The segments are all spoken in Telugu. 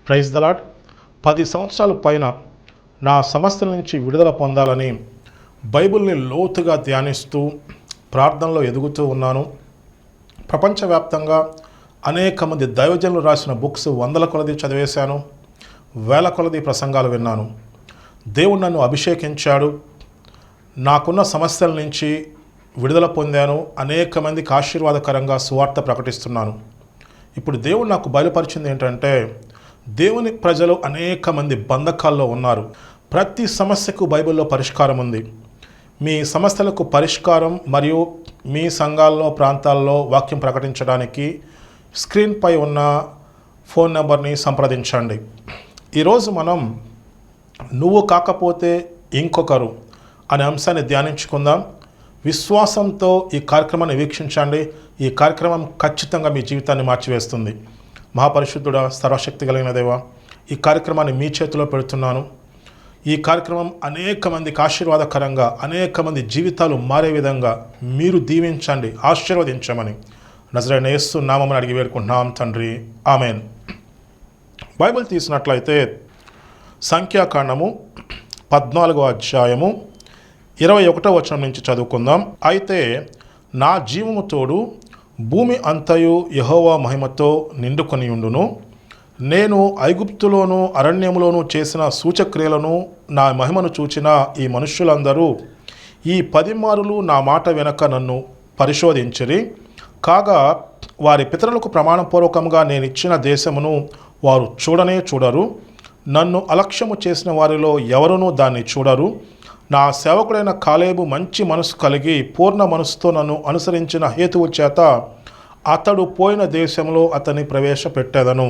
Praise the lord. 10 సంవత్సరాల పైన నా సమస్యల నుంచి విడుదల పొందాలని బైబిల్ని లోతుగా ధ్యానిస్తూ ప్రార్థనలో ఎదుగుతూ ఉన్నాను. ప్రపంచవ్యాప్తంగా అనేక మంది దైవజనులు రాసిన బుక్స్ వందల కొలది చదివేశాను, వేల కొలది ప్రసంగాలు విన్నాను. దేవుడు నన్ను అభిషేకించాడు. నాకున్న సమస్యల నుంచి విడుదల పొందాను. అనేక మందికి ఆశీర్వాదకరంగా సువార్త ప్రకటిస్తున్నాను. ఇప్పుడు దేవుడు నాకు బయలుపరిచింది ఏంటంటే, దేవుని ప్రజలు అనేక మంది బంధకాల్లో ఉన్నారు. ప్రతి సమస్యకు బైబిల్లో పరిష్కారం ఉంది. మీ సమస్యలకు పరిష్కారం మరియు మీ సంఘాల్లో ప్రాంతాల్లో వాక్యం ప్రకటించడానికి స్క్రీన్పై ఉన్న ఫోన్ నెంబర్ని సంప్రదించండి. ఈరోజు మనం నువ్వు కాకపోతే ఇంకొకరు అనే అంశాన్ని ధ్యానించుకుందాం. విశ్వాసంతో ఈ కార్యక్రమాన్ని వీక్షించండి. ఈ కార్యక్రమం ఖచ్చితంగా మీ జీవితాన్ని మార్చివేస్తుంది. మహాపరిశుద్ధుడా, సర్వశక్తి కలిగిన దేవా, ఈ కార్యక్రమాన్ని మీ చేతిలో పెడుతున్నాను. ఈ కార్యక్రమం అనేక మందికి ఆశీర్వాదకరంగా, అనేక మంది జీవితాలు మారే విధంగా మీరు దీవించండి, ఆశీర్వదించమని నజరేయుడైన యేసు నామమున అడిగి వేడుకుంటున్నాం తండ్రి, ఆమెన్. బైబిల్ తీసినట్లయితే సంఖ్యాకాండము 14వ అధ్యాయము 21వ వచనం నుంచి చదువుకుందాం. అయితే నా జీవము తోడు భూమి అంతయు యెహోవా మహిమతో నిండుకొని ఉండును. నేను ఐగుప్తులోను అరణ్యములోను చేసిన సూచక్రియలను నా మహిమను చూచిన ఈ మనుష్యులందరూ ఈ 10 మారులు నా మాట వెనక నన్ను పరిశోధించిరి. కాగా వారి పితరులకు ప్రమాణపూర్వకంగా నేను ఇచ్చిన దేశమును వారు చూడనే చూడరు. నన్ను అలక్ష్యము చేసిన వారిలో ఎవరునూ దాన్ని చూడరు. నా సేవకుడైన కాలేబు మంచి మనసు కలిగి పూర్ణ మనసుతో నన్ను అనుసరించిన హేతువు చేత అతడు పోయిన దేశంలో అతన్ని ప్రవేశపెట్టేదను.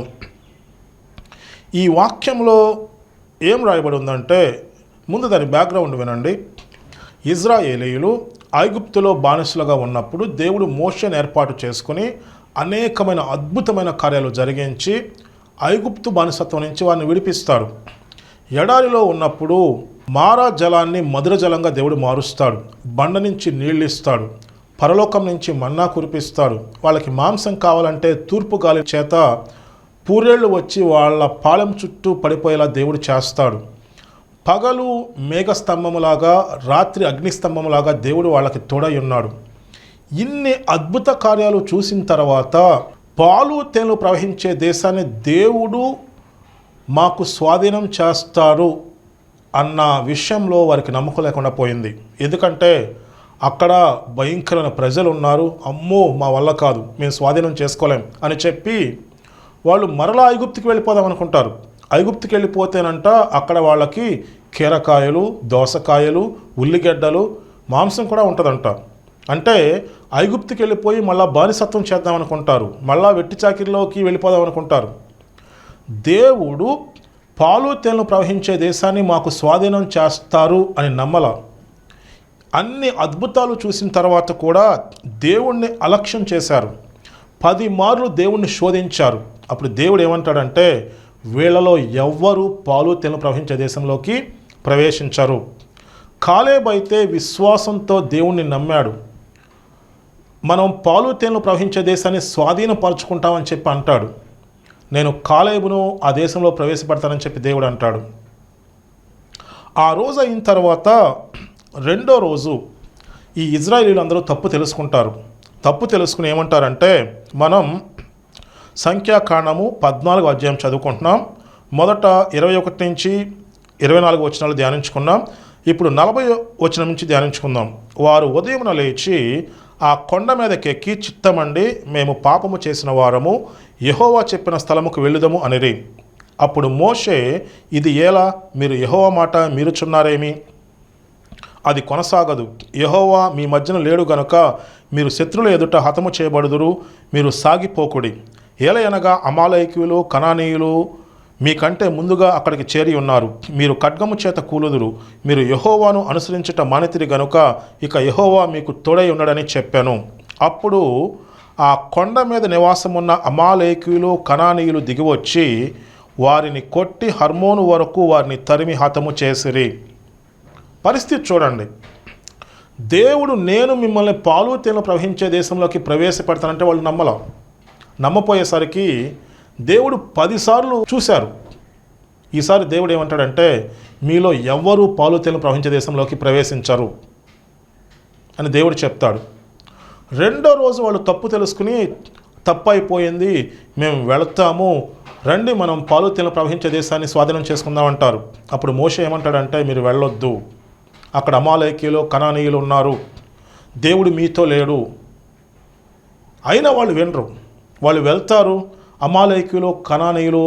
ఈ వాక్యంలో ఏం రాయబడి ఉందంటే, ముందు దాని బ్యాక్గ్రౌండ్ వినండి. ఇజ్రాయేలీయులు ఐగుప్తులో బానిసలుగా ఉన్నప్పుడు దేవుడు మోషేను ఏర్పాటు చేసుకుని అనేకమైన అద్భుతమైన కార్యాలు జరిగించి ఐగుప్తు బానిసత్వం నుంచి వారిని విడిపిస్తాడు. ఎడారిలో ఉన్నప్పుడు మారా జలాన్ని మధుర జలంగా దేవుడు మారుస్తాడు. బండ నుంచి నీళ్ళు ఇస్తాడు. పరలోకం నుంచి మన్నా కురిపిస్తాడు. వాళ్ళకి మాంసం కావాలంటే తూర్పు గాలి చేత పూరేళ్ళు వచ్చి వాళ్ళ పాలెం చుట్టూ పడిపోయేలా దేవుడు చేస్తాడు. పగలు మేఘస్తంభములాగా, రాత్రి అగ్నిస్తంభములాగా దేవుడు వాళ్ళకి తోడై ఉన్నాడు. ఇన్ని అద్భుత కార్యాలు చూసిన తర్వాత పాలు తేనెలు ప్రవహించే దేశాన్ని దేవుడు మాకు స్వాధీనం చేస్తారు అన్న విషయంలో వారికి నమ్మకం లేకుండా పోయింది. ఎందుకంటే అక్కడ భయంకరమైన ప్రజలు ఉన్నారు. అమ్మో, మా వల్ల కాదు, మేము స్వాధీనం చేసుకోలేం అని చెప్పి వాళ్ళు మరలా ఐగుప్తుకి వెళ్ళిపోదాం అనుకుంటారు. ఐగుప్తుకి వెళ్ళిపోతేనంట అక్కడ వాళ్ళకి కీరకాయలు, దోసకాయలు, ఉల్లిగడ్డలు, మాంసం కూడా ఉంటుందంట. అంటే ఐగుప్తుకి వెళ్ళిపోయి మళ్ళీ బానిసత్వం చేద్దాం అనుకుంటారు. మళ్ళా వెట్టి చాకిరిలోకి వెళ్ళిపోదాం అనుకుంటారు. దేవుడు పాలు తేనెలు ప్రవహించే దేశాన్ని మాకు స్వాధీనం చేస్తారు అని నమ్మల. అన్ని అద్భుతాలు చూసిన తర్వాత కూడా దేవుణ్ణి అలక్ష్యం చేశారు. 10 మార్లు దేవుణ్ణి శోధించారు. అప్పుడు దేవుడు ఏమంటాడంటే, వీళ్ళలో ఎవ్వరూ పాలు తేనెలు ప్రవహించే దేశంలోకి ప్రవేశించరు. కాలేబు అయితే విశ్వాసంతో దేవుణ్ణి నమ్మాడు. మనం పాలు తేనెలు ప్రవహించే దేశాన్ని స్వాధీనపరచుకుంటామని చెప్పి అంటాడు. నేను కాలేబును ఆ దేశంలో ప్రవేశపెడతానని చెప్పి దేవుడు అంటాడు. ఆ రోజు అయిన తర్వాత రెండో రోజు ఈ ఇజ్రాయేలీలు అందరూ తప్పు తెలుసుకుంటారు. తప్పు తెలుసుకుని ఏమంటారంటే, మనం సంఖ్యాకాండము 14వ అధ్యాయం చదువుకుంటున్నాం. మొదట 21 నుంచి 24 వచనాలు ధ్యానించుకున్నాం. ఇప్పుడు 40 వచనం నుంచి ధ్యానించుకుందాం. వారు ఉదయమున లేచి ఆ కొండ మీదకెక్కి, చిత్తమండి, మేము పాపము చేసిన వారము, యెహోవా చెప్పిన స్థలముకు వెళ్ళుదము అనిరి. అప్పుడు మోషే, ఇది ఎలా? మీరు యెహోవా మాట మీరుచున్నారేమి? అది కొనసాగదు. యెహోవా మీ మధ్యన లేడు గనుక మీరు శత్రువుల ఎదుట హతము చేయబడుదురు. మీరు సాగిపోకుడి. ఏలయనగా అమాలేకీయులు, కనానీయులు మీకంటే ముందుగా అక్కడికి చేరి ఉన్నారు. మీరు ఖడ్గము చేత కూలుదురు. మీరు యెహోవాను అనుసరించుట మానితిరి గనుక ఇక యెహోవా మీకు తోడై ఉన్నాడని చెప్పాను. అప్పుడు ఆ కొండ మీద నివాసమున్న అమాలేకీయులు, కనానీయులు దిగివచ్చి వారిని కొట్టి హర్మోను వరకు వారిని తరిమి హతము చేసిరి. పరిస్థితి చూడండి. దేవుడు నేను మిమ్మల్ని పాలు తేనెలు ప్రవహించే దేశంలోకి ప్రవేశపెడతానంటే వాళ్ళు నమ్మపోయేసరికి దేవుడు 10 సార్లు చూశారు. ఈసారి దేవుడు ఏమంటాడంటే, మీలో ఎవ్వరూ పాలు తేనెలు ప్రవహించే దేశంలోకి ప్రవేశించరు అని దేవుడు చెప్తాడు. రెండో రోజు వాళ్ళు తప్పు తెలుసుకుని, తప్పు అయిపోయింది, మేము వెళతాము, రండి మనం పాలు తేనెలు ప్రవహించే దేశాన్ని స్వాధీనం చేసుకుందాం అంటారు. అప్పుడు మోషే ఏమంటాడంటే, మీరు వెళ్ళొద్దు, అక్కడ అమాలేకీయులు కనానీయులు ఉన్నారు, దేవుడు మీతో లేడు. అయినా వాళ్ళు వినరు. వాళ్ళు వెళ్తారు, అమాలేకీయులు కనానీయులు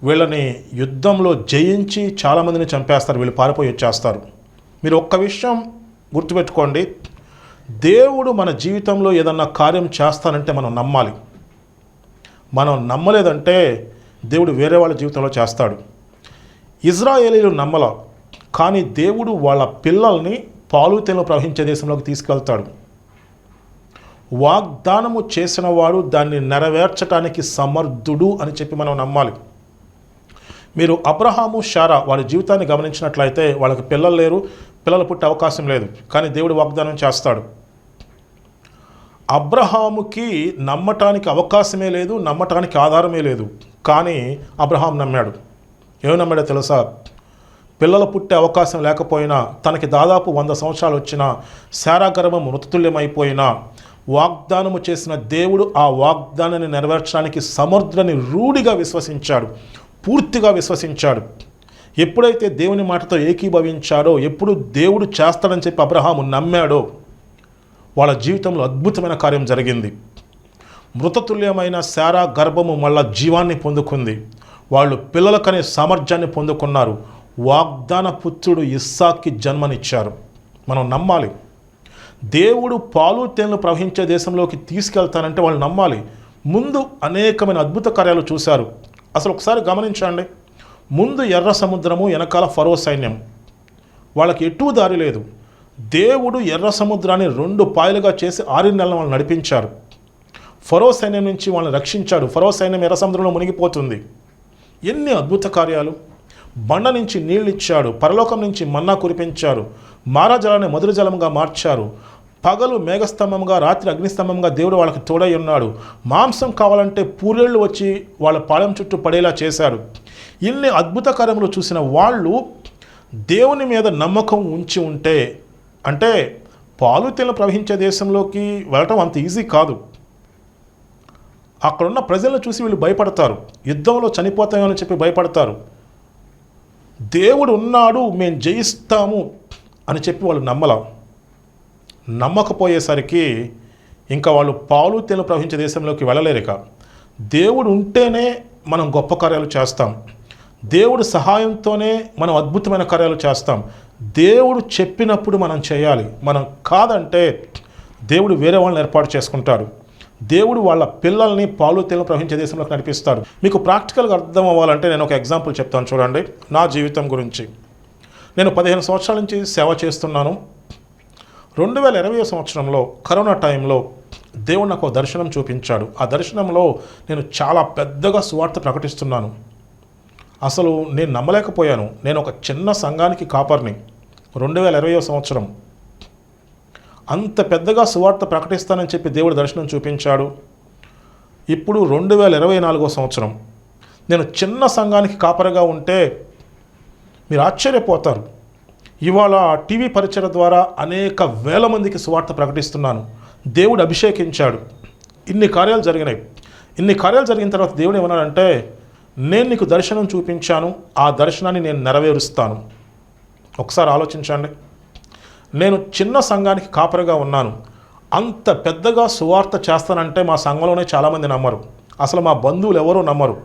వీళ్ళని యుద్ధంలో జయించి చాలామందిని చంపేస్తారు, వీళ్ళు పారిపోయి వచ్చేస్తారు. మీరు ఒక్క విషయం గుర్తుపెట్టుకోండి, దేవుడు మన జీవితంలో ఏదన్నా కార్యం చేస్తానంటే మనం నమ్మాలి. మనం నమ్మలేదంటే దేవుడు వేరే వాళ్ళ జీవితంలో చేస్తాడు. ఇజ్రాయేలీలు నమ్మల, కానీ దేవుడు వాళ్ళ పిల్లల్ని పాలు తేనెలు ప్రవహించే దేశంలోకి తీసుకెళ్తాడు. వాగ్దానము చేసిన వాడు దాన్ని నెరవేర్చడానికి సమర్థుడు అని చెప్పి మనం నమ్మాలి. మీరు అబ్రహాము శారా వాళ్ళ జీవితాన్ని గమనించినట్లయితే వాళ్ళకి పిల్లలు లేరు, పిల్లలు పుట్టే అవకాశం లేదు, కానీ దేవుడు వాగ్దానం చేస్తాడు. అబ్రహాముకి నమ్మటానికి అవకాశమే లేదు, నమ్మటానికి ఆధారమే లేదు, కానీ అబ్రహాం నమ్మాడు. ఏమి నమ్మాడో తెలుసా? పిల్లలు పుట్టే అవకాశం లేకపోయినా, తనకి దాదాపు 100 సంవత్సరాలు వచ్చినా, శారా గర్భం మృతతుల్యమైపోయినా, వాగ్దానము చేసిన దేవుడు ఆ వాగ్దానాన్ని నెరవేర్చడానికి సమర్థులని రూఢిగా విశ్వసించాడు, పూర్తిగా విశ్వసించాడు. ఎప్పుడైతే దేవుని మాటతో ఏకీభవించాడో, ఎప్పుడు దేవుడు చేస్తాడని చెప్పి అబ్రహాము నమ్మాడో, వాళ్ళ జీవితంలో అద్భుతమైన కార్యం జరిగింది. మృతతుల్యమైన శారా గర్భము మళ్ళా జీవాన్ని పొందుకుంది. వాళ్ళు పిల్లలకనే సామర్థ్యాన్ని పొందుకున్నారు. వాగ్దాన పుత్రుడు ఇస్సాక్కి జన్మనిచ్చారు. మనం నమ్మాలి. దేవుడు పాలు తేనెలు ప్రవహించే దేశంలోకి తీసుకెళ్తానంటే వాళ్ళు నమ్మాలి. ముందు అనేకమైన అద్భుత కార్యాలు చూశారు. అసలు ఒకసారి గమనించండి, ముందు ఎర్ర సముద్రము, వెనకాల ఫరో సైన్యం, వాళ్ళకి ఎటు దారి లేదు. దేవుడు ఎర్ర సముద్రాన్ని 2 పాయలుగా చేసి 6 నెలలు వాళ్ళు నడిపించారు. ఫరో సైన్యం నుంచి వాళ్ళని రక్షించాడు. ఫరో సైన్యం ఎర్ర సముద్రంలో మునిగిపోతుంది. ఎన్ని అద్భుత కార్యాలు! బండ నుంచి నీళ్ళు ఇచ్చాడు, పరలోకం నుంచి మన్నా కురిపించారు, మారాజలాన్ని మధుర జలంగా మార్చారు, పగలు మేఘస్తంభంగా, రాత్రి అగ్నిస్తంభంగా దేవుడు వాళ్ళకి తోడై ఉన్నాడు. మాంసం కావాలంటే పూరేళ్ళు వచ్చి వాళ్ళ పాలెం చుట్టూ పడేలా చేశాడు. ఇన్ని అద్భుత కార్యములు చూసిన వాళ్ళు దేవుని మీద నమ్మకం ఉంచి ఉంటే, అంటే పాలు తేనెలు ప్రవహించే దేశంలోకి వెళ్ళటం అంత ఈజీ కాదు. అక్కడున్న ప్రజలను చూసి వీళ్ళు భయపడతారు, యుద్ధంలో చనిపోతామని చెప్పి భయపడతారు. దేవుడు ఉన్నాడు, మేము జయిస్తాము అని చెప్పి వాళ్ళు నమ్మకపోయేసరికి ఇంకా వాళ్ళు పాలు తేనెలు ప్రవహించే దేశంలోకి వెళ్ళలేరు. దేవుడు ఉంటేనే మనం గొప్ప కార్యాలు చేస్తాం. దేవుడు సహాయంతోనే మనం అద్భుతమైన కార్యాలు చేస్తాం. దేవుడు చెప్పినప్పుడు మనం చేయాలి. మనం కాదంటే దేవుడు వేరే వాళ్ళని ఏర్పాటు చేసుకుంటాడు. దేవుడు వాళ్ళ పిల్లల్ని పాలు తేనెలు ప్రవహించే దేశంలోకి నడిపిస్తాడు. మీకు ప్రాక్టికల్గా అర్థం అవ్వాలంటే నేను ఒక ఎగ్జాంపుల్ చెప్తాను చూడండి, నా జీవితం గురించి. నేను 15 సంవత్సరాల నుంచి సేవ చేస్తున్నాను. 2020 సంవత్సరంలో కరోనా టైంలో దేవుడు నాకు ఒక దర్శనం చూపించాడు. ఆ దర్శనంలో నేను చాలా పెద్దగా సువార్త ప్రకటిస్తున్నాను. అసలు నేను నమ్మలేకపోయాను. నేను ఒక చిన్న సంఘానికి కాపర్ని. 2020 సంవత్సరం అంత పెద్దగా సువార్త ప్రకటిస్తానని చెప్పి దేవుడు దర్శనం చూపించాడు. ఇప్పుడు 2024 సంవత్సరం నేను చిన్న సంఘానికి కాపరిగా ఉంటే మీరు ఆశ్చర్యపోతారు. ఇవాళ టీవీ పరిచయ ద్వారా అనేక వేల మందికి సువార్త ప్రకటిస్తున్నాను. దేవుడు అభిషేకించాడు. ఇన్ని కార్యాలు జరిగినాయి. ఇన్ని కార్యాలు జరిగిన తర్వాత దేవుడు ఏమన్నాడంటే, నేను నీకు దర్శనం చూపించాను, ఆ దర్శనాన్ని నేను నెరవేరుస్తాను. ఒకసారి ఆలోచించండి. నేను చిన్న సంఘానికి కాపరిగా ఉన్నాను. అంత పెద్దగా సువార్త చేస్తానంటే మా సంఘంలోనే చాలామంది నమ్మరు. అసలు మా బంధువులు ఎవరూ నమ్మరు.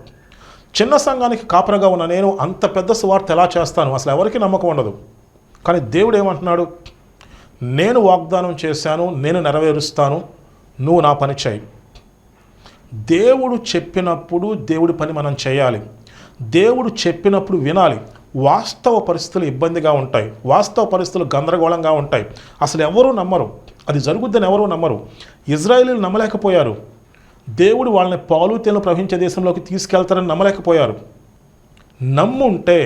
చిన్న సంఘానికి కాపరిగా ఉన్న నేను అంత పెద్ద సువార్త ఎలా చేస్తాను? అసలు ఎవరికి నమ్మకం ఉండదు. కానీ దేవుడు ఏమంటున్నాడు? నేను వాగ్దానం చేశాను, నేను నెరవేరుస్తాను, నువ్వు నా పని చేయి. దేవుడు చెప్పినప్పుడు దేవుడి పని మనం చేయాలి. దేవుడు చెప్పినప్పుడు వినాలి. వాస్తవ పరిస్థితులు ఇబ్బందిగా ఉంటాయి, వాస్తవ పరిస్థితులు గందరగోళంగా ఉంటాయి. అసలు ఎవరూ నమ్మరు, అది జరుగుద్దని ఎవరూ నమ్మరు. ఇజ్రాయేలీలు నమ్మలేకపోయారు. దేవుడు వాళ్ళని పాలు తేనెలు ప్రవహించే దేశంలోకి తీసుకెళ్తారని నమ్మలేకపోయారు. నమ్ముంటే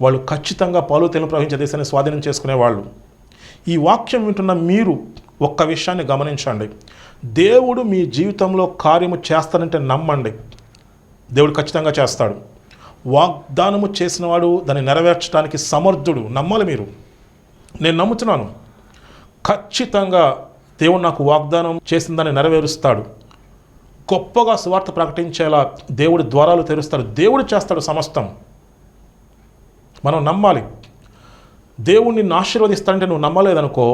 వాళ్ళు ఖచ్చితంగా పాలు తేనెలు ప్రవహించే దేశాన్ని స్వాధీనం చేసుకునేవాళ్ళు. ఈ వాక్యం వింటున్న మీరు ఒక్క విషయాన్ని గమనించండి. దేవుడు మీ జీవితంలో కార్యము చేస్తానంటే నమ్మండి, దేవుడు ఖచ్చితంగా చేస్తాడు. వాగ్దానము చేసినవాడు దాన్ని నెరవేర్చడానికి సమర్థుడు. నమ్మాలి మీరు. నేను నమ్ముతున్నాను, ఖచ్చితంగా దేవుడు నాకు వాగ్దానం చేసిందని నెరవేరుస్తాడు. గొప్పగా సువార్త ప్రకటించేలా దేవుడి ద్వారాలు తెరుస్తాడు. దేవుడు చేస్తాడు సమస్తం. మనం నమ్మాలి. దేవుడు నిన్ను ఆశీర్వదిస్తాడంటే నువ్వు నమ్మలేదనుకో,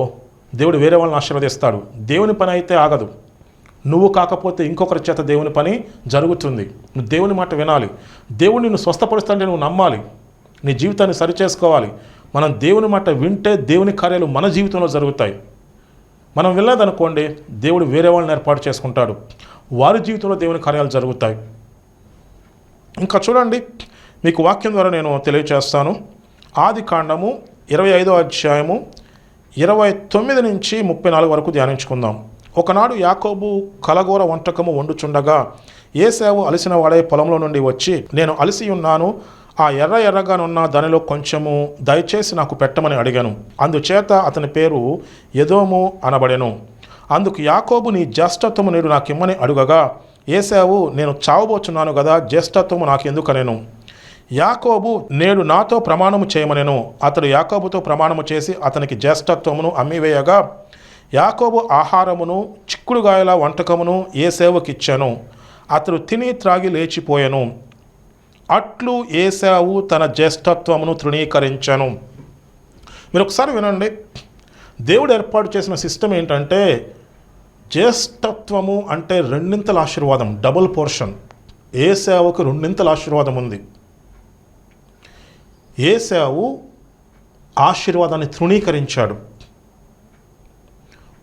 దేవుడు వేరే వాళ్ళని ఆశీర్వదిస్తాడు. దేవుని పని అయితే ఆగదు. నువ్వు కాకపోతే ఇంకొకరి చేత దేవుని పని జరుగుతుంది. నువ్వు దేవుని మాట వినాలి. దేవుడు నిన్ను స్వస్థపరుస్తాడంటే నువ్వు నమ్మాలి. నీ జీవితాన్ని సరిచేసుకోవాలి. మనం దేవుని మాట వింటే దేవుని కార్యాలు మన జీవితంలో జరుగుతాయి. మనం వెళ్ళలేదనుకోండి, దేవుడు వేరే వాళ్ళని ఏర్పాటు చేసుకుంటాడు. వారి జీవితంలో దేవుని కార్యాలు జరుగుతాయి. ఇంకా చూడండి, మీకు వాక్యం ద్వారా నేను తెలియచేస్తాను. ఆదికాండము 25వ అధ్యాయము 29 నుంచి 34 వరకు ధ్యానించుకుందాం. ఒకనాడు యాకోబు కలగూర వంటకము వండుచుండగా ఏశావు అలసిన వాడే పొలంలో నుండి వచ్చి, నేను అలసి ఉన్నాను, ఆ ఎర్రగానున్న దానిలో కొంచెము దయచేసి నాకు పెట్టమని అడిగాను. అందుచేత అతని పేరు ఎదోము అనబడెను. అందుకు యాకోబు, నీ జ్యేష్ఠత్వము నేడు నాకిమ్మని అడుగగా ఏశావు, నేను చావబోచున్నాను కదా, జ్యేష్ఠత్వము నాకెందుకనెను. యాకోబు, నేడు నాతో ప్రమాణము చేయమనెను. అతడు యాకోబుతో ప్రమాణము చేసి అతనికి జ్యేష్ఠత్వమును అమ్మివేయగా యాకోబు ఆహారమును చిక్కుడుగాయల వంటకమును ఏశావుకిచ్చాను. అతడు తిని త్రాగి లేచిపోయాను. అట్లు ఏశావు తన జ్యేష్ఠత్వమును తృణీకరించాను. మీరు ఒకసారి వినండి. దేవుడు ఏర్పాటు చేసిన సిస్టమ్ ఏంటంటే, జ్యేష్ఠత్వము అంటే రెండింతల ఆశీర్వాదం, డబుల్ పోర్షన్. ఏశావుకు రెండింతల ఆశీర్వాదం ఉంది. ఏశావు ఆశీర్వాదాన్ని తృణీకరించాడు.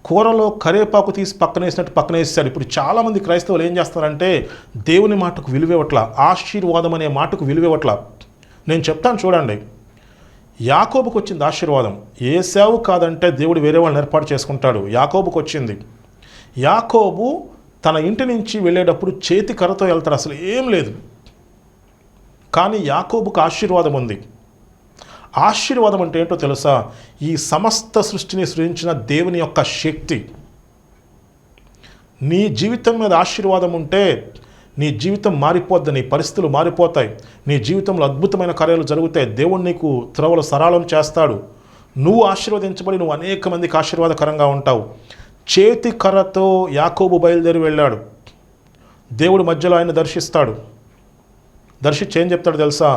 కూరలో కరేపాకు తీసి పక్కనేసినట్టు పక్కనేసాడు. ఇప్పుడు చాలామంది క్రైస్తవులు ఏం చేస్తారంటే, దేవుని మాటకు విలువివ్వట్లా, ఆశీర్వాదం అనే మాటకు విలువివ్వట్లా. నేను చెప్తాను చూడండి. యాకోబుకు వచ్చింది ఆశీర్వాదం. ఏశావు కాదంటే దేవుడు వేరే వాళ్ళని ఏర్పాటు చేసుకుంటాడు. యాకోబుకు వచ్చింది. యాకోబు తన ఇంటి నుంచి వెళ్ళేటప్పుడు చేతి కర్రతో వెళ్తాడు, అసలు ఏం లేదు. కానీ యాకోబుకు ఆశీర్వాదం ఉంది. ఆశీర్వాదం అంటే ఏంటో తెలుసా? ఈ సమస్త సృష్టిని సృజించిన దేవుని యొక్క శక్తి. నీ జీవితం మీద ఆశీర్వాదం ఉంటే నీ జీవితం మారిపోద్ది, నీ పరిస్థితులు మారిపోతాయి, నీ జీవితంలో అద్భుతమైన కార్యాలు జరుగుతాయి. దేవుడు నీకు త్రోవలు సరళం చేస్తాడు. నువ్వు ఆశీర్వదించబడి నువ్వు అనేక మందికి ఆశీర్వాదకరంగా ఉంటావు. చేతి కర్రతో యాకోబు బయలుదేరి వెళ్ళాడు. దేవుడు మధ్యలో ఆయన దర్శిస్తాడు. దర్శించి ఏం చెప్తాడు తెలుసా?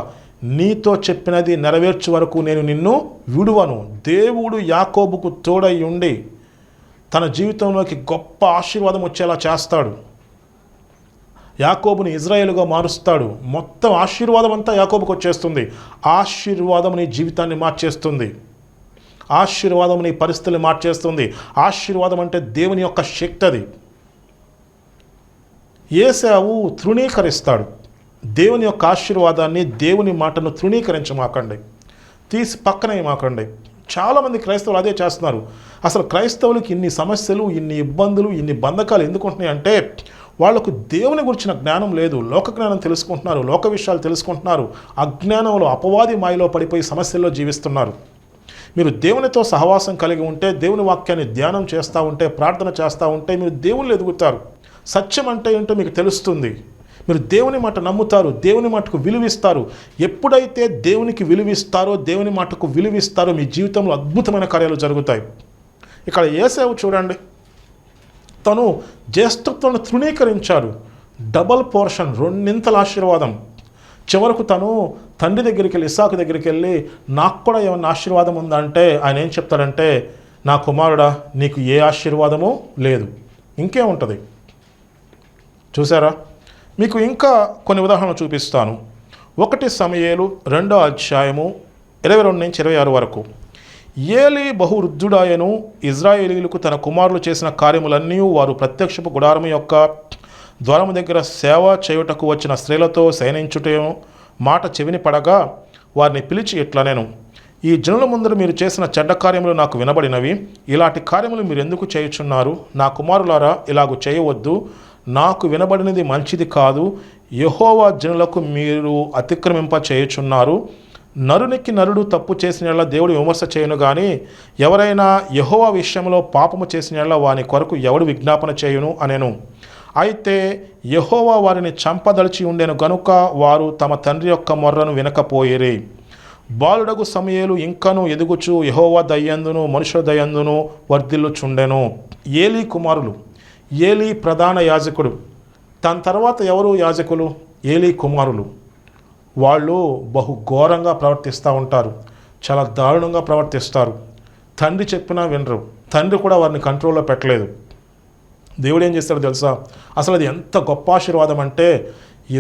నీతో చెప్పినది నెరవేర్చు వరకు నేను నిన్ను విడువను. దేవుడు యాకోబుకు తోడై ఉండి తన జీవితంలోకి గొప్ప ఆశీర్వాదం వచ్చేలా చేస్తాడు. యాకోబుని ఇజ్రాయేలుగా మారుస్తాడు. మొత్తం ఆశీర్వాదం అంతా యాకోబుకు వచ్చేస్తుంది. ఆశీర్వాదం నీ జీవితాన్ని మార్చేస్తుంది. ఆశీర్వాదం నీ పరిస్థితులు మార్చేస్తుంది. ఆశీర్వాదం అంటే దేవుని యొక్క శక్తి. అది ఏశావు తృణీకరిస్తాడు. దేవుని యొక్క ఆశీర్వాదాన్ని, దేవుని మాటను తృణీకరించమాకండి, తీసి పక్కనేయమాకండి. చాలామంది క్రైస్తవులు అదే చేస్తున్నారు. అసలు క్రైస్తవులకి ఇన్ని సమస్యలు, ఇన్ని ఇబ్బందులు, ఇన్ని బంధకాలు ఎందుకు ఉంటున్నాయి అంటే, వాళ్లకు దేవుని గురించిన జ్ఞానం లేదు. లోక జ్ఞానం తెలుసుకుంటున్నారు, లోక విషయాలు తెలుసుకుంటున్నారు. అజ్ఞానంలో, అపవాది మాయలో పడిపోయి సమస్యల్లో జీవిస్తున్నారు. మీరు దేవునితో సహవాసం కలిగి ఉంటే, దేవుని వాక్యాన్ని ధ్యానం చేస్తూ ఉంటే, ప్రార్థన చేస్తూ ఉంటే మీరు దేవుళ్ళు ఎదుగుతారు. సత్యం అంటే ఏంటో మీకు తెలుస్తుంది. మీరు దేవుని మాట నమ్ముతారు, దేవుని మాటకు విలువిస్తారు. ఎప్పుడైతే దేవునికి విలువిస్తారో, దేవుని మాటకు విలువిస్తారో, మీ జీవితంలో అద్భుతమైన కార్యాలు జరుగుతాయి. ఇక్కడ ఏశావు చూడండి, తను జ్యేష్ఠత్వాన్ని తృణీకరించాడు. డబల్ పోర్షన్, రెండింతల ఆశీర్వాదం. చివరకు తను తండ్రి దగ్గరికి వెళ్ళి, ఇస్సాకు దగ్గరికి వెళ్ళి, నాకు కూడా ఏమన్నా ఆశీర్వాదం ఉందా అంటే ఆయన ఏం చెప్తాడంటే, నా కుమారుడా, నీకు ఏ ఆశీర్వాదము లేదు, ఇంకేముంటుంది. చూసారా? మీకు ఇంకా కొన్ని ఉదాహరణలు చూపిస్తాను. 1 సమూయేలు 2వ అధ్యాయము 22 నుంచి 26 వరకు. ఏలీ బహువృద్ధుడాయను. ఇజ్రాయేలీలకు తన కుమారులు చేసిన కార్యములన్నీ వారు ప్రత్యక్షపు గుడారము యొక్క ద్వారము దగ్గర సేవ చేయుటకు వచ్చిన స్త్రీలతో శయనించుటేమో మాట చెవిని పడగా వారిని పిలిచి ఇట్లనెను, ఈ జనుల ముందర మీరు చేసిన చెడ్డ కార్యములు నాకు వినబడినవి. ఇలాంటి కార్యములు మీరు ఎందుకు చేయుచున్నారు? నా కుమారులారా, ఇలాగూ చేయవద్దు. నాకు వినబడినది మంచిది కాదు. యెహోవా జనులకు మీరు అతిక్రమింప చేయుచున్నారు. నరునికి నరుడు తప్పు చేసిన యెడల దేవుడు విమర్శ చేయను గాని, ఎవరైనా యెహోవా విషయంలో పాపము చేసిన యెడల వాని కొరకు ఎవడు విజ్ఞాపన చేయును అనెను. అయితే యెహోవా వారిని చంపదలిచి ఉండెను గనుక వారు తమ తండ్రి యొక్క మొర్రను వినకపోయిరి. బాలుడగు సమూయేలు ఇంకను ఎదుగుచు యెహోవా దయందును మనుషుల దయందును వర్ధిల్లుచుండెను. ఏలీ కుమారులు. ఏలీ ప్రధాన యాజకుడు. దాని తర్వాత ఎవరు యాజకులు? ఏలీ కుమారులు. వాళ్ళు బహు ఘోరంగా ప్రవర్తిస్తూ ఉంటారు, చాలా దారుణంగా ప్రవర్తిస్తారు. తండ్రి చెప్పినా వినరు. తండ్రి కూడా వారిని కంట్రోల్లో పెట్టలేదు. దేవుడు ఏం చేస్తాడో తెలుసా? అసలు అది ఎంత గొప్ప ఆశీర్వాదం అంటే,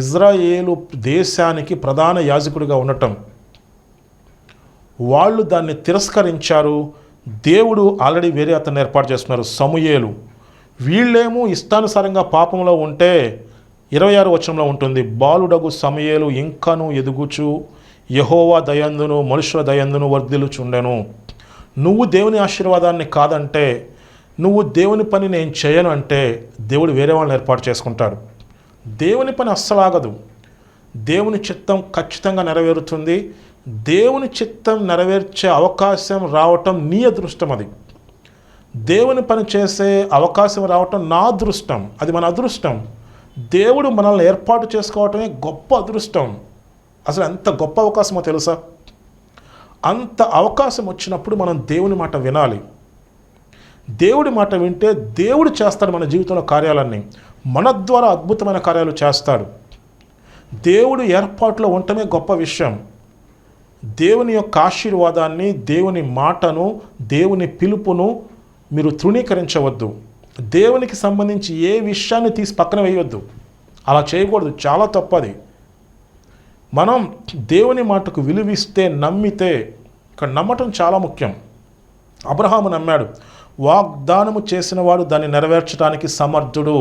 ఇజ్రాయేలు దేశానికి ప్రధాన యాజకుడిగా ఉండటం. వాళ్ళు దాన్ని తిరస్కరించారు. దేవుడు ఆల్రెడీ వేరే అతన్ని ఏర్పాటు చేస్తున్నారు, సమూయేలు. వీళ్ళేమో ఇష్టానుసారంగా పాపంలో ఉంటే 26 వచనంలో ఉంటుంది, బాలుడగు సమూయేలు ఇంకను ఎదుగుచు యెహోవా దయందును మనుషుల దయందును వర్ధిల్లుచుండెను. నువ్వు దేవుని ఆశీర్వాదాన్ని కాదంటే, నువ్వు దేవుని పని నేను చేయను అంటే దేవుడు వేరే వాళ్ళని ఏర్పాటు చేసుకుంటాడు. దేవుని పని అస్సలు ఆగదు. దేవుని చిత్తం ఖచ్చితంగా నెరవేరుతుంది. దేవుని చిత్తం నెరవేర్చే అవకాశం రావటం నీ అదృష్టం. అది దేవుని పని చేసే అవకాశం రావటం నా అదృష్టం, అది మన అదృష్టం. దేవుడు మనల్ని ఏర్పాటు చేసుకోవటమే గొప్ప అదృష్టం. అసలు ఎంత గొప్ప అవకాశమో తెలుసా? అంత అవకాశం వచ్చినప్పుడు మనం దేవుని మాట వినాలి. దేవుడి మాట వింటే దేవుడు చేస్తాడు మన జీవితంలో కార్యాలన్నీ. మన ద్వారా అద్భుతమైన కార్యాలు చేస్తాడు. దేవుడు ఏర్పాటులో ఉండటమే గొప్ప విషయం. దేవుని యొక్క ఆశీర్వాదాన్ని, దేవుని మాటను, దేవుని పిలుపును మీరు తృణీకరించవద్దు. దేవునికి సంబంధించి ఏ విషయాన్ని తీసి పక్కన వేయవద్దు. అలా చేయకూడదు, చాలా తప్పది. మనం దేవుని మాటకు విలువిస్తే, నమ్మితే, ఇక్కడ నమ్మటం చాలా ముఖ్యం. అబ్రహాము నమ్మాడు. వాగ్దానము చేసిన వాడు దాన్ని నెరవేర్చడానికి సమర్థుడు.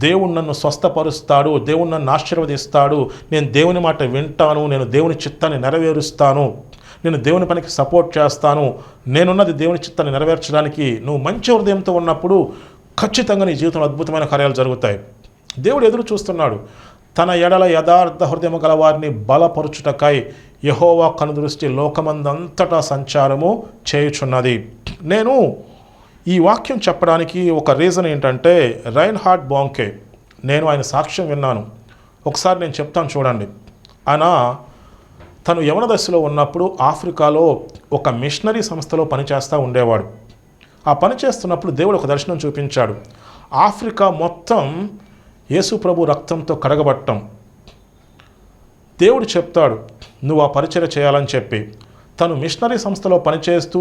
దేవుడు నన్ను స్వస్థపరుస్తాడు, దేవుడు నన్ను ఆశీర్వదిస్తాడు, నేను దేవుని మాట వింటాను, నేను దేవుని చిత్తాన్ని నెరవేరుస్తాను, నేను దేవుని పనికి సపోర్ట్ చేస్తాను, నేనున్నది దేవుని చిత్తాన్ని నెరవేర్చడానికి. నువ్వు మంచి హృదయంతో ఉన్నప్పుడు ఖచ్చితంగా నీ జీవితంలో అద్భుతమైన కార్యాలు జరుగుతాయి. దేవుడు ఎదురు చూస్తున్నాడు. తన ఎడల యథార్థ హృదయము గల వారిని బలపరుచుటకై యెహోవా కనుదృష్టి లోకమందంతటా సంచారము చేయుచున్నది. నేను ఈ వాక్యం చెప్పడానికి ఒక రీజన్ ఏంటంటే, రైన్హార్డ్ బాంకే, నేను ఆయన సాక్ష్యం విన్నాను. ఒకసారి నేను చెప్తాను చూడండి. ఆయన తను యవన దశలో ఉన్నప్పుడు ఆఫ్రికాలో ఒక మిషనరీ సంస్థలో పనిచేస్తూ ఉండేవాడు. ఆ పని చేస్తున్నప్పుడు దేవుడు ఒక దర్శనం చూపించాడు. ఆఫ్రికా మొత్తం యేసు ప్రభు రక్తంతో కడగబట్టం. దేవుడు చెప్తాడు, నువ్వు ఆ పరిచర్య చేయాలని చెప్పి. తను మిషనరీ సంస్థలో పనిచేస్తూ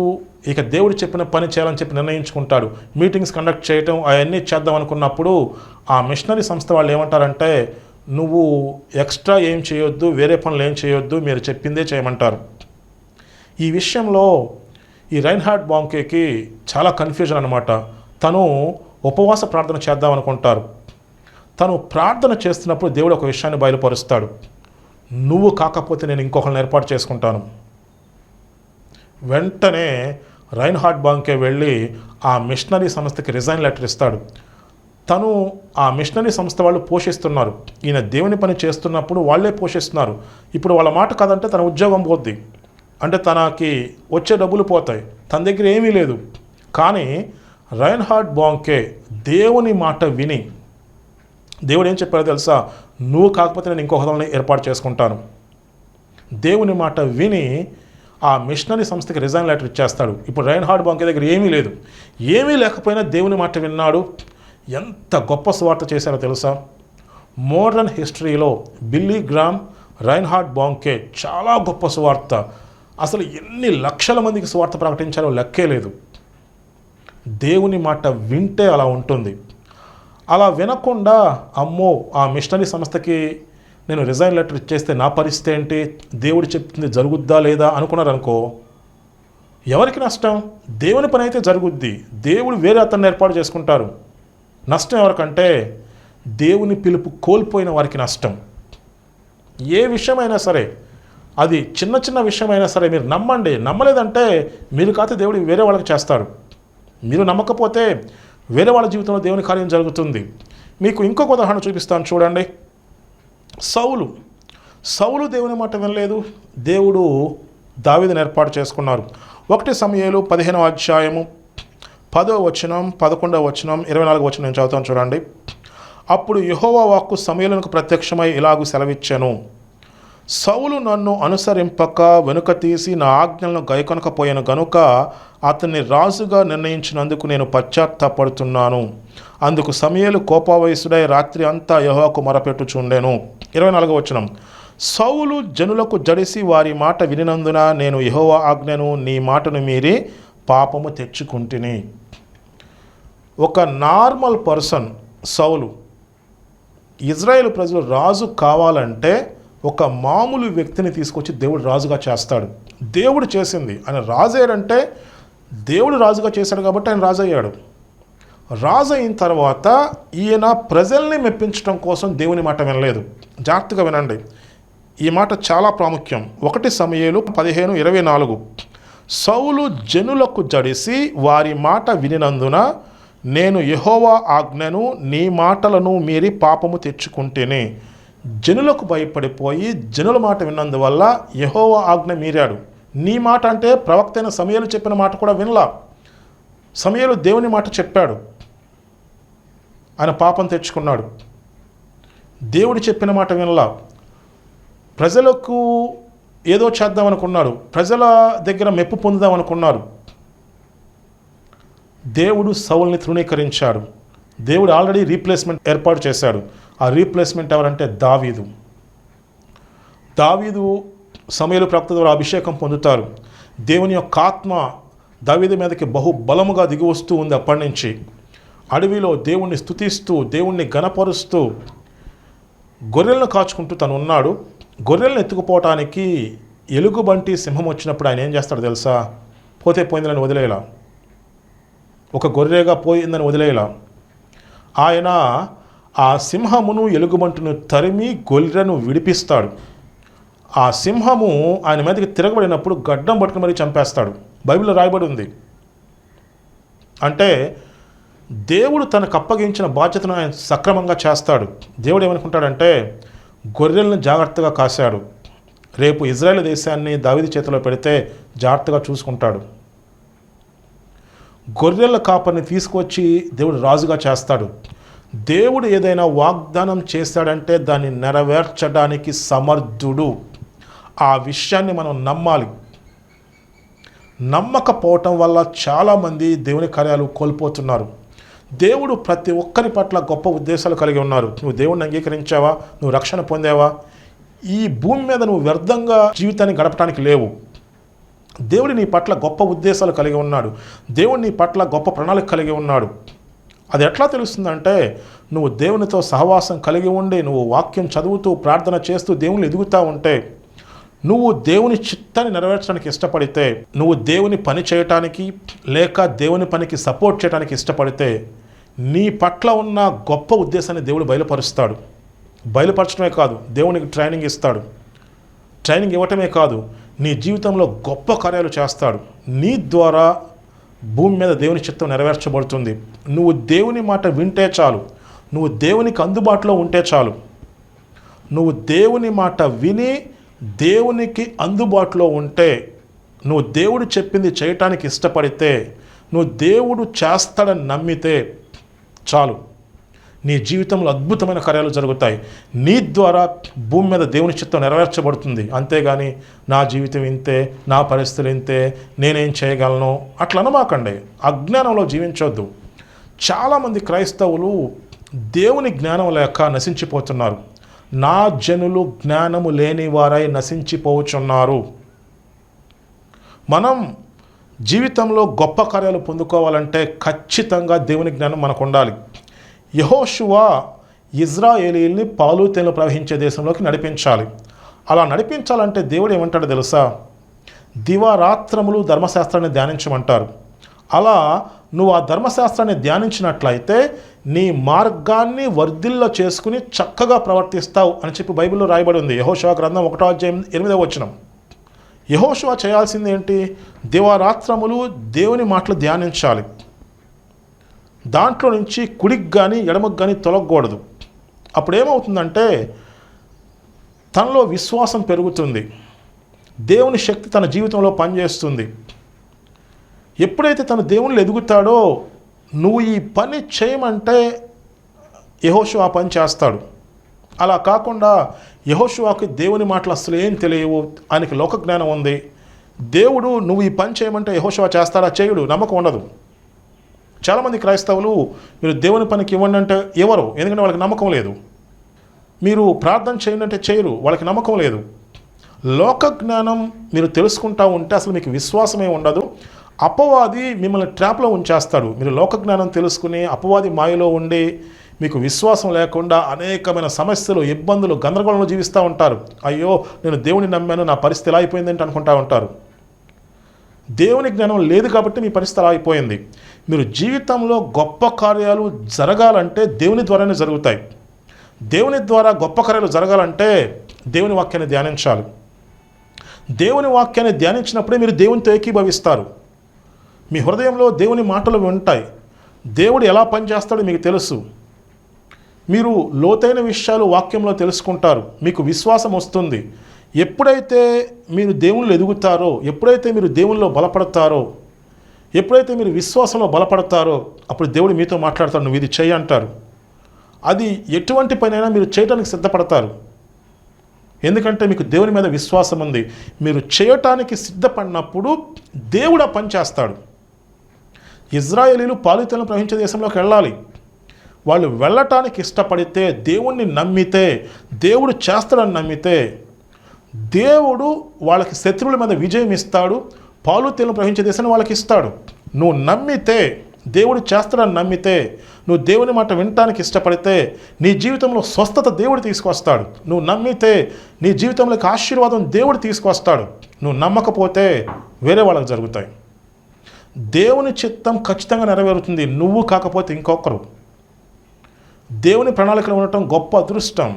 ఇక దేవుడు చెప్పిన పని చేయాలని చెప్పి నిర్ణయించుకుంటాడు. మీటింగ్స్ కండక్ట్ చేయటం అవన్నీ చేద్దాం అనుకున్నప్పుడు ఆ మిషనరీ సంస్థ వాళ్ళు ఏమంటారంటే, నువ్వు ఎక్స్ట్రా ఏం చేయొద్దు, వేరే పనులు ఏం చేయొద్దు, మీరు చెప్పిందే చేయమంటారు. ఈ విషయంలో ఈ రైన్హార్డ్ బాంకేకి చాలా కన్ఫ్యూజన్ అనమాట. తను ఉపవాస ప్రార్థన చేద్దాం అనుకుంటారు. తను ప్రార్థన చేస్తున్నప్పుడు దేవుడు ఒక విషయాన్ని బయలుపరుస్తాడు. నువ్వు కాకపోతే నేను ఇంకొకరిని ఏర్పాటు చేసుకుంటాను. వెంటనే రైన్హార్డ్ బాంకే వెళ్ళి ఆ మిషనరీ సంస్థకి రిజైన్ లెటర్ ఇస్తాడు. తను ఆ మిషనరీ సంస్థ వాళ్ళు పోషిస్తున్నారు, ఈయన దేవుని పని చేస్తున్నప్పుడు వాళ్ళే పోషిస్తున్నారు. ఇప్పుడు వాళ్ళ మాట కాదంటే తన ఉద్యోగం పోద్ది, అంటే తనకి వచ్చే డబ్బులు పోతాయి, తన దగ్గర ఏమీ లేదు. కానీ రైన్హార్డ్ బాంకే దేవుని మాట విని, దేవుడు ఏం చెప్పారో తెలుసా? నువ్వు కాకపోతే నేను ఇంకొకరిని ఏర్పాటు చేసుకుంటాను. దేవుని మాట విని ఆ మిషనరీ సంస్థకి రిజైన్ లెటర్ ఇచ్చేస్తాడు. ఇప్పుడు రైన్హార్డ్ బాంకే దగ్గర ఏమీ లేదు. ఏమీ లేకపోయినా దేవుని మాట విన్నాడు. ఎంత గొప్ప సువార్త చేశారో తెలుసా? మోడర్న్ హిస్టరీలో బిల్లీ గ్రామ్, రైన్హార్డ్ బాంకే చాలా గొప్ప సువార్త. అసలు ఎన్ని లక్షల మందికి సువార్త ప్రకటించారో లెక్కే లేదు. దేవుని మాట వింటే అలా ఉంటుంది. అలా వినకుండా అమ్మో ఆ మిషనరీ సంస్థకి నేను రిజైన్ లెటర్ ఇచ్చేస్తే నా పరిస్థితి ఏంటి, దేవుడు చెప్తుంది జరుగుద్దా లేదా అనుకున్నారనుకో, ఎవరికి నష్టం? దేవుని పని అయితే జరుగుద్ది, దేవుడు వేరే అతన్ని ఏర్పాటు చేసుకుంటారు. నష్టం ఎవరికంటే దేవుని పిలుపు కోల్పోయిన వారికి నష్టం. ఏ విషయమైనా సరే, అది చిన్న చిన్న విషయమైనా సరే మీరు నమ్మండి. నమ్మలేదంటే మీరు కాకపోతే దేవుడు వేరే వాళ్ళకి చేస్తాడు. మీరు నమ్మకపోతే వేరే వాళ్ళ జీవితంలో దేవుని కార్యం జరుగుతుంది. మీకు ఇంకొక ఉదాహరణ చూపిస్తాను చూడండి. సౌలు దేవుని మాట వినలేదు. దేవుడు దావీదుని ఏర్పాటు చేసుకున్నారు. 1 సమూయేలు 15వ అధ్యాయము 10వ వచనం, 11వ వచనం, 24వ వచనం నేను చదువుతాను చూడండి. అప్పుడు యెహోవా వాక్కు సమూయేలునకు ప్రత్యక్షమై ఇలాగు సెలవిచ్చెను, సౌలు నన్ను అనుసరింపక వెనుక తీసి నా ఆజ్ఞలను గైకొనకపోయాను గనుక అతన్ని రాజుగా నిర్ణయించినందుకు నేను పశ్చాత్తాపడుతున్నాను. అందుకు సమూయేలు కోపావేశుడై రాత్రి అంతా యెహోవాకు మొరపెట్టుచుండెను. 24వ వచనం, సౌలు జనులకు జడిసి వారి మాట వినినందున నేను యెహోవా ఆజ్ఞను నీ మాటను మీరి పాపము తెచ్చుకుంటిని. ఒక నార్మల్ పర్సన్ సౌలు, ఇజ్రాయేల్ ప్రజలు రాజు కావాలంటే ఒక మామూలు వ్యక్తిని తీసుకొచ్చి దేవుడు రాజుగా చేస్తాడు. దేవుడు చేసింది, ఆయన రాజు అయ్యాడంటే దేవుడు రాజుగా చేశాడు కాబట్టి ఆయన రాజు అయ్యాడు. రాజు అయిన తర్వాత ఈయన ప్రజల్ని మెప్పించడం కోసం దేవుని మాట వినలేదు. జాగ్రత్తగా వినండి, ఈ మాట చాలా ప్రాముఖ్యం. 1 సమూయేలు 15:24, సౌలు జనులకు జడిసి వారి మాట వినినందున నేను యెహోవా ఆజ్ఞను నీ మాటలను మీరి పాపము తెచ్చుకుంటేనే. జనులకు భయపడిపోయి జనుల మాట విన్నందువల్ల యెహోవా ఆజ్ఞ మీరాడు. నీ మాట అంటే ప్రవక్త అయిన సమూయేలు చెప్పిన మాట కూడా వినలా. సమూయేలు దేవుని మాట చెప్పాడు, ఆయన పాపం తెచ్చుకున్నాడు. దేవుడు చెప్పిన మాట వినలా. ప్రజలకు ఏదో చేద్దామనుకున్నాడు, ప్రజల దగ్గర మెప్పు పొందుదామనుకున్నాడు. దేవుడు సౌలుని తృణీకరించాడు. దేవుడు ఆల్రెడీ రీప్లేస్మెంట్ ఏర్పాటు చేశాడు. ఆ రీప్లేస్మెంట్ ఎవరంటే దావీదు. సమూయేలు ప్రవక్త ద్వారా అభిషేకం పొందుతారు. దేవుని యొక్క ఆత్మ దావీదు మీదకి బహుబలముగా దిగి వస్తూ ఉంది. అప్పటి నుంచి అడవిలో దేవుణ్ణి స్తుతిస్తూ దేవుణ్ణి గణపరుస్తూ గొర్రెలను కాచుకుంటూ తను ఉన్నాడు. గొర్రెలను ఎత్తుకుపోవటానికి ఎలుగుబంటి సింహం వచ్చినప్పుడు ఆయన ఏం చేస్తాడు తెలుసా? పోతే పోయిందని వదిలేలా, ఒక గొర్రెగా పోయిందని వదిలేలా. ఆయన ఆ సింహమును ఎలుగుబంటును తరిమి గొర్రెను విడిపిస్తాడు. ఆ సింహము ఆయన మీదకి తిరగబడినప్పుడు గడ్డం పట్టుకుని మరీ చంపేస్తాడు. బైబిల్లో రాయబడి ఉంది. అంటే దేవుడు తనకు అప్పగించిన బాధ్యతను ఆయన సక్రమంగా చేస్తాడు. దేవుడు ఏమనుకుంటాడంటే గొర్రెలను జాగ్రత్తగా కాశాడు, రేపు ఇజ్రాయేల్ దేశాన్ని దావీదు చేతిలో పెడితే జాగ్రత్తగా చూసుకుంటాడు. గొర్రెల కాపరిని తీసుకొచ్చి దేవుడు రాజుగా చేస్తాడు. దేవుడు ఏదైనా వాగ్దానం చేశాడంటే దాన్ని నెరవేర్చడానికి సమర్థుడు. ఆ విషయాన్ని మనం నమ్మాలి. నమ్మకపోవటం వల్ల చాలామంది దేవుని కార్యాలు కోల్పోతున్నారు. దేవుడు ప్రతి ఒక్కరి పట్ల గొప్ప ఉద్దేశాలు కలిగి ఉన్నారు. నువ్వు దేవుడిని అంగీకరించావా? నువ్వు రక్షణ పొందావా? ఈ భూమి మీద నువ్వు వ్యర్థంగా జీవితాన్ని గడపడానికి లేవు. దేవుడు నీ పట్ల గొప్ప ఉద్దేశాలు కలిగి ఉన్నాడు. దేవుడు నీ పట్ల గొప్ప ప్రణాళిక కలిగి ఉన్నాడు. అది ఎట్లా తెలుస్తుందంటే నువ్వు దేవునితో సహవాసం కలిగి ఉండి నువ్వు వాక్యం చదువుతూ ప్రార్థన చేస్తూ దేవుని ఎదుగుతూ ఉంటే, నువ్వు దేవుని చిత్తాన్ని నెరవేర్చడానికి ఇష్టపడితే, నువ్వు దేవుని పని చేయటానికి లేక దేవుని పనికి సపోర్ట్ చేయడానికి ఇష్టపడితే నీ పట్ల ఉన్న గొప్ప ఉద్దేశాన్ని దేవుడు బయలుపరుస్తాడు. బయలుపరచడమే కాదు, దేవునికి ట్రైనింగ్ ఇస్తాడు. ట్రైనింగ్ ఇవ్వటమే కాదు, నీ జీవితంలో గొప్ప కార్యాలు చేస్తాడు. నీ ద్వారా భూమి మీద దేవుని చిత్తం నెరవేర్చబడుతుంది. నువ్వు దేవుని మాట వింటే చాలు, నువ్వు దేవునికి అందుబాటులో ఉంటే చాలు. నువ్వు దేవుని మాట విని దేవునికి అందుబాటులో ఉంటే, నువ్వు దేవుడు చెప్పింది చేయటానికి ఇష్టపడితే, నువ్వు దేవుడు చేస్తాడని నమ్మితే చాలు, నీ జీవితంలో అద్భుతమైన కార్యాలు జరుగుతాయి. నీ ద్వారా భూమి మీద దేవుని చిత్తం నెరవేర్చబడుతుంది. అంతేగాని నా జీవితం ఇంతే, నా పరిస్థితులు ఇంతే, నేనేం చేయగలను అట్లా అనమాకండి. అజ్ఞానంలో జీవించొద్దు. చాలామంది క్రైస్తవులు దేవుని జ్ఞానం లేక నశించిపోతున్నారు. నా జనులు జ్ఞానము లేని వారై నశించిపోచున్నారు. మనం జీవితంలో గొప్ప కార్యాలు పొందుకోవాలంటే ఖచ్చితంగా దేవుని జ్ఞానం మనకు ఉండాలి. యెహోషువ ఇజ్రాయేలీల్ని పాలు తేనెలు ప్రవహించే దేశంలోకి నడిపించాలి. అలా నడిపించాలంటే దేవుడు ఏమంటాడో తెలుసా? దివారాత్రములు ధర్మశాస్త్రాన్ని ధ్యానించమంటారు. అలా నువ్వు ఆ ధర్మశాస్త్రాన్ని ధ్యానించినట్లయితే నీ మార్గాన్ని వర్ధిల్ల చేసుకుని చక్కగా ప్రవర్తిస్తావు అని చెప్పి బైబిల్లో రాయబడి ఉంది. యెహోషువ గ్రంథం 1:8 వచనం. యెహోషువ చేయాల్సింది ఏంటి? దివారాత్రములు దేవుని మాటలు ధ్యానించాలి. దాంట్లో నుంచి కుడికి కానీ ఎడమకు కానీ తొలగకూడదు. అప్పుడు ఏమవుతుందంటే తనలో విశ్వాసం పెరుగుతుంది, దేవుని శక్తి తన జీవితంలో పనిచేస్తుంది. ఎప్పుడైతే తను దేవుళ్ళు ఎదుగుతాడో, నువ్వు ఈ పని చేయమంటే యెహోషువ ఆ పని చేస్తాడు. అలా కాకుండా యెహోషువకి దేవుని మాటలు అసలు ఏం తెలియవు, ఆయనకి లోక జ్ఞానం ఉంది. దేవుడు నువ్వు ఈ పని చేయమంటే యెహోషువ చేస్తాడా? చేయడు, నమ్మకం ఉండదు. చాలామంది క్రైస్తవులు మీరు దేవుని పనికి ఇవ్వండి అంటే ఇవ్వరు, ఎందుకంటే వాళ్ళకి నమ్మకం లేదు. మీరు ప్రార్థన చేయండి అంటే చేయరు, వాళ్ళకి నమ్మకం లేదు. లోక జ్ఞానం మీరు తెలుసుకుంటా ఉంటే అసలు మీకు విశ్వాసమే ఉండదు. అపవాది మిమ్మల్ని ట్రాప్లో ఉంచేస్తాడు. మీరు లోక జ్ఞానం తెలుసుకుని అపవాది మాయలో ఉండి మీకు విశ్వాసం లేకుండా అనేకమైన సమస్యలు, ఇబ్బందులు, గందరగోళంలో జీవిస్తూ ఉంటారు. అయ్యో నేను దేవుని నమ్మాను, నా పరిస్థితి ఎలా అయిపోయిందంటే అనుకుంటా ఉంటారు. దేవుని జ్ఞానం లేదు కాబట్టి మీ పరిస్థితి అలా అయిపోయింది. మీరు జీవితంలో గొప్ప కార్యాలు జరగాలంటే దేవుని ద్వారానే జరుగుతాయి. దేవుని ద్వారా గొప్ప కార్యాలు జరగాలంటే దేవుని వాక్యాన్ని ధ్యానించాలి. దేవుని వాక్యాన్ని ధ్యానించినప్పుడే మీరు దేవునితో ఏకీభవిస్తారు. మీ హృదయంలో దేవుని మాటలు ఉంటాయి. దేవుడు ఎలా పనిచేస్తాడో మీకు తెలుసు. మీరు లోతైన విషయాలు వాక్యంలో తెలుసుకుంటారు, మీకు విశ్వాసం వస్తుంది. ఎప్పుడైతే మీరు దేవునిలో ఎదుగుతారో, ఎప్పుడైతే మీరు దేవునిలో బలపడతారో, ఎప్పుడైతే మీరు విశ్వాసంలో బలపడతారో అప్పుడు దేవుడు మీతో మాట్లాడతాడు, నువ్వు ఇది చేయి అంటారు. అది ఎటువంటి పనైనా మీరు చేయడానికి సిద్ధపడతారు. ఎందుకంటే మీకు దేవుని మీద విశ్వాసం ఉంది. మీరు చేయటానికి సిద్ధపడినప్పుడు దేవుడు ఆ పని చేస్తాడు. ఇజ్రాయేలీలు పాలుతెలను ప్రవహించే దేశంలోకి వెళ్ళాలి. వాళ్ళు వెళ్ళటానికి ఇష్టపడితే, దేవుణ్ణి నమ్మితే, దేవుడు చేస్తాడని నమ్మితే దేవుడు వాళ్ళకి శత్రువుల మీద విజయం ఇస్తాడు. పాలుతెలను ప్రవహించే దేశాన్ని వాళ్ళకి ఇస్తాడు. నువ్వు నమ్మితే, దేవుడు చేస్తాడని నమ్మితే, నువ్వు దేవుని మాట వినటానికి ఇష్టపడితే నీ జీవితంలో స్వస్థత దేవుడు తీసుకొస్తాడు. నువ్వు నమ్మితే నీ జీవితంలోకి ఆశీర్వాదం దేవుడు తీసుకొస్తాడు. నువ్వు నమ్మకపోతే వేరే వాళ్ళకి జరుగుతాయి. దేవుని చిత్తం ఖచ్చితంగా నెరవేరుతుంది, నువ్వు కాకపోతే ఇంకొకరు. దేవుని ప్రణాళికలు ఉండటం గొప్ప అదృష్టం.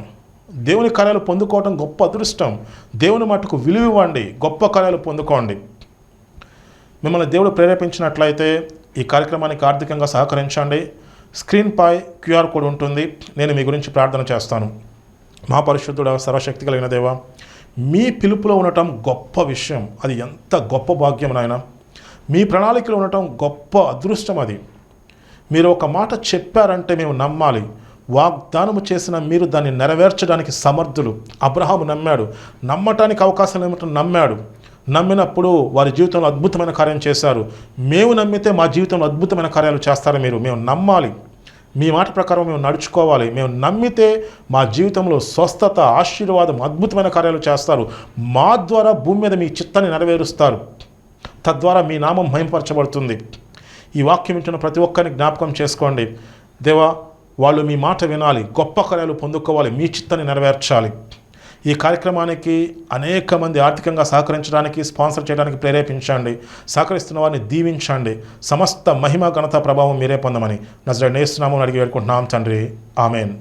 దేవుని కార్యాలు పొందుకోవటం గొప్ప అదృష్టం. దేవుని మాటకు విలువ ఇవ్వండి, గొప్ప కార్యాలు పొందుకోండి. మిమ్మల్ని దేవుడు ప్రేరేపించినట్లయితే ఈ కార్యక్రమానికి ఆర్థికంగా సహకరించండి. స్క్రీన్పై క్యూఆర్ కోడ్ ఉంటుంది. నేను మీ గురించి ప్రార్థన చేస్తాను. మా పరిశుద్ధుడ, సర్వశక్తి కలిగిన దేవ, మీ పిలుపులో ఉండటం గొప్ప విషయం. అది ఎంత గొప్ప భాగ్యం నాయన. మీ ప్రణాళికలో ఉండటం గొప్ప అదృష్టం. అది మీరు ఒక మాట చెప్పారంటే మేము నమ్మాలి. వాగ్దానము చేసిన మీరు దాన్ని నెరవేర్చడానికి సమర్థులు. అబ్రహాము నమ్మాడు, నమ్మటానికి అవకాశం ఏమిటో నమ్మాడు. నమ్మినప్పుడు వారి జీవితంలో అద్భుతమైన కార్యం చేశారు. మేము నమ్మితే మా జీవితంలో అద్భుతమైన కార్యాలు చేస్తారు మీరు. మేము నమ్మాలి, మీ మాట ప్రకారం మేము నడుచుకోవాలి. మేము నమ్మితే మా జీవితంలో స్వస్థత, ఆశీర్వాదం, అద్భుతమైన కార్యాలు చేస్తారు. మా ద్వారా భూమి మీద మీ చిత్తాన్ని నెరవేరుస్తారు. తద్వారా మీ నామం మహిమపరచబడుతుంది. ఈ వాక్యం వింటున్న ప్రతి ఒక్కరిని జ్ఞాపకం చేసుకోండి దేవా. వాళ్ళు మీ మాట వినాలి, గొప్ప కార్యాలు పొందుకోవాలి, మీ చిత్తాన్ని నెరవేర్చాలి. ఈ కార్యక్రమానికి అనేక మంది ఆర్థికంగా సహకరించడానికి, స్పాన్సర్ చేయడానికి ప్రేరేపించండి. సహకరిస్తున్న వారిని దీవించండి. సమస్త మహిమ, ఘనత, ప్రభావం మీరే పొందమని నజరేయుడైన యేసు నామమున అడిగి వేడుకుంటున్నాం తండ్రి. ఆమేన్.